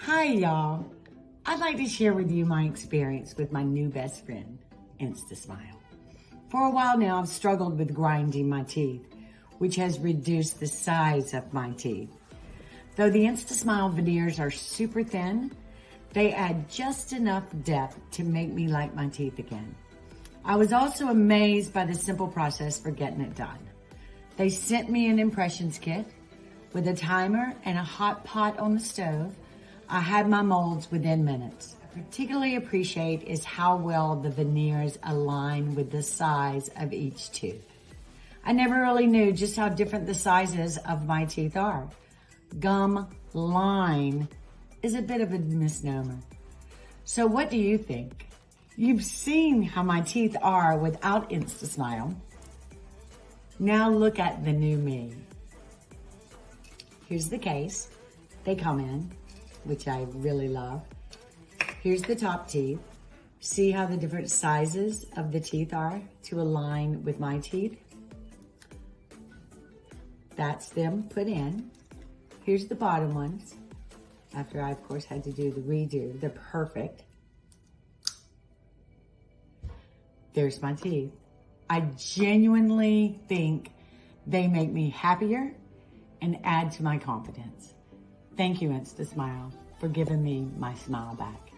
Hi, y'all. I'd like to share with you my experience with my new best friend, instasmile. For a while now, I've struggled with grinding my teeth, which has reduced the size of my teeth. Though the instasmile veneers are super thin, they add just enough depth to make me like my teeth again. I was also amazed by the simple process for getting it done. They sent me an impressions kit with a timer and a hot pot on the stove. I had my molds within minutes. I particularly appreciate is how well the veneers align with the size of each tooth. I never really knew just how different the sizes of my teeth are. Gum line is a bit of a misnomer. So what do you think? You've seen how my teeth are without instasmile. Now look at the new me. Here's the case they come in, which I really love. Here's the top teeth. See how the different sizes of the teeth are to align with my teeth? That's them put in. Here's the bottom ones. After I, of course, had to do the redo. They're perfect. There's my teeth. I genuinely think they make me happier and add to my confidence. Thank you, instasmile, for giving me my smile back.